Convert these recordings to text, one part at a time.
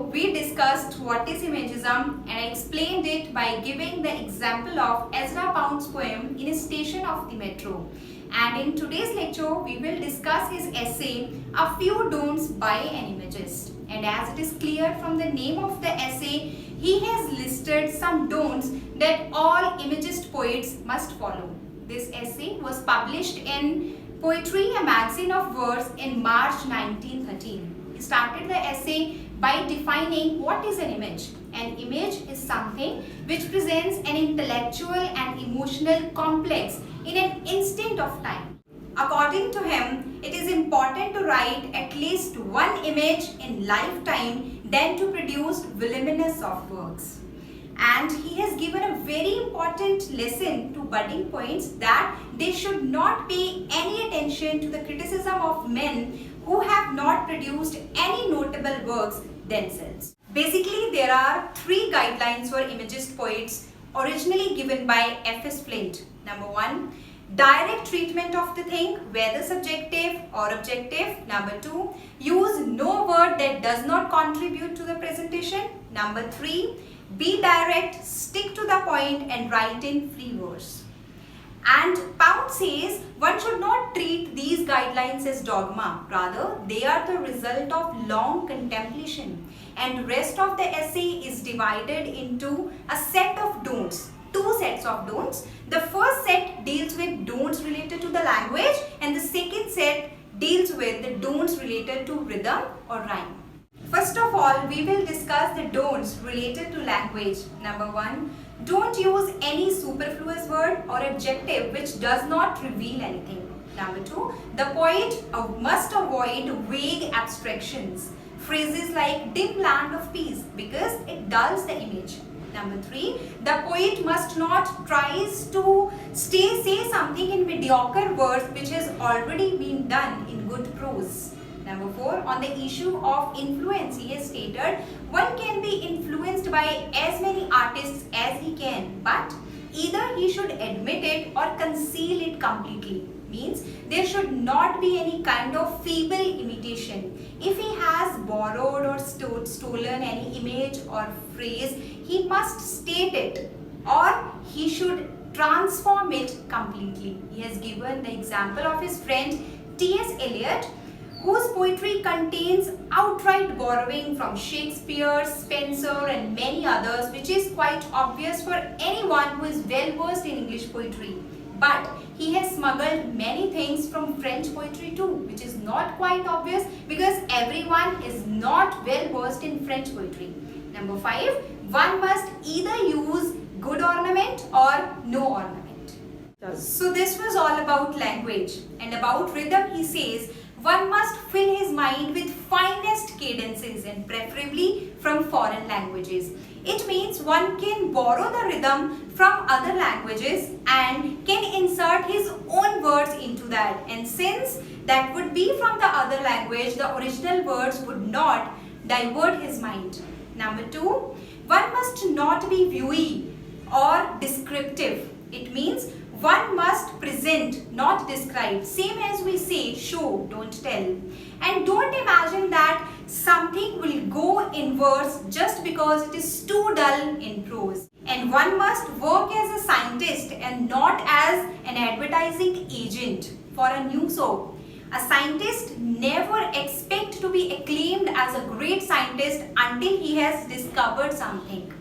we discussed what is imagism and I explained it by giving the example of Ezra Pound's poem In a Station of the Metro. And in today's lecture, we will discuss his essay, A Few Don'ts by an Imagist. And as it is clear from the name of the essay, he has listed some don'ts that all imagist poets must follow. This essay was published in Poetry, a magazine of verse in March 1913. He started the essay by defining what is an image. An image is something which presents an intellectual and emotional complex in an instant of time. According to him, it is important to write at least one image in lifetime than to produce voluminous of works. And he has given a very important lesson to budding poets that they should not pay any attention to the criticism of men who have not produced any notable works themselves. Basically, there are three guidelines for imagist poets originally given by F.S. Flint. Number 1, direct treatment of the thing, whether subjective or objective. Number 2, use no word that does not contribute to the presentation. Number 3, be direct, stick to the point and write in free verse. And Pound says one should not treat these guidelines as dogma. Rather, they are the result of long contemplation. And rest of the essay is divided into a set of don'ts. Two sets of don'ts. The first set deals with don'ts related to the language and the second set deals with the don'ts related to rhythm or rhyme. First of all, we will discuss the don'ts related to language. Number 1, don't use any superfluous word or adjective which does not reveal anything. Number 2, the poet must avoid vague abstractions. Phrases like dim land of peace because it dulls the image. Number 3, the poet must not try to say something in mediocre verse which has already been done in good prose. Number 4, on the issue of influence, he has stated, one can be influenced by as many artists as he can, but either he should admit it or conceal it completely. Means there should not be any kind of feeble imitation. If he has borrowed or stolen any image or phrase, he must state it or he should transform it completely. He has given the example of his friend T.S. Eliot, whose poetry contains outright borrowing from Shakespeare, Spenser and many others, which is quite obvious for anyone who is well versed in English poetry. But he has smuggled many things from French poetry too, which is not quite obvious because everyone is not well versed in French poetry. Number 5, one must either use good ornament or no ornament. So this was all about language, and about rhythm he says, one must fill his mind with finest cadences and preferably from foreign languages. It means one can borrow the rhythm from other languages and can insert his own words into that. And since that would be from the other language, the original words would not divert his mind. Number 2, one must not be viewy or descriptive. It means one must present, not describe. Same as we say, show, don't tell. And don't imagine that something will go in verse just because it is too dull in prose. And one must work as a scientist and not as an advertising agent for a news show. A scientist never expects to be acclaimed as a great scientist until he has discovered something.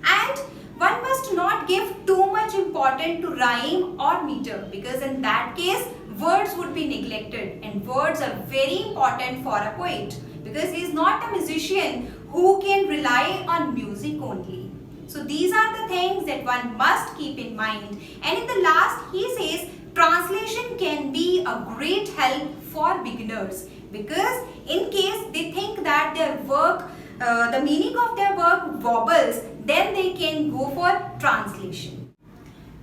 And one must not give too much importance to rhyme or meter because in that case words would be neglected, and words are very important for a poet because he is not a musician who can rely on music only. So these are the things that one must keep in mind. And in the last he says translation can be a great help for beginners because in case they think that their work the meaning of their work wobbles, then they can go for translation.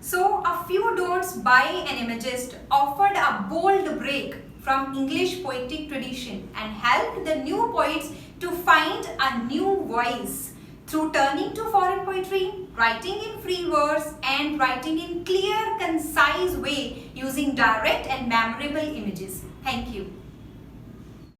So a few don'ts by an imagist offered a bold break from English poetic tradition and helped the new poets to find a new voice through turning to foreign poetry, writing in free verse and writing in clear, concise way using direct and memorable images. Thank you.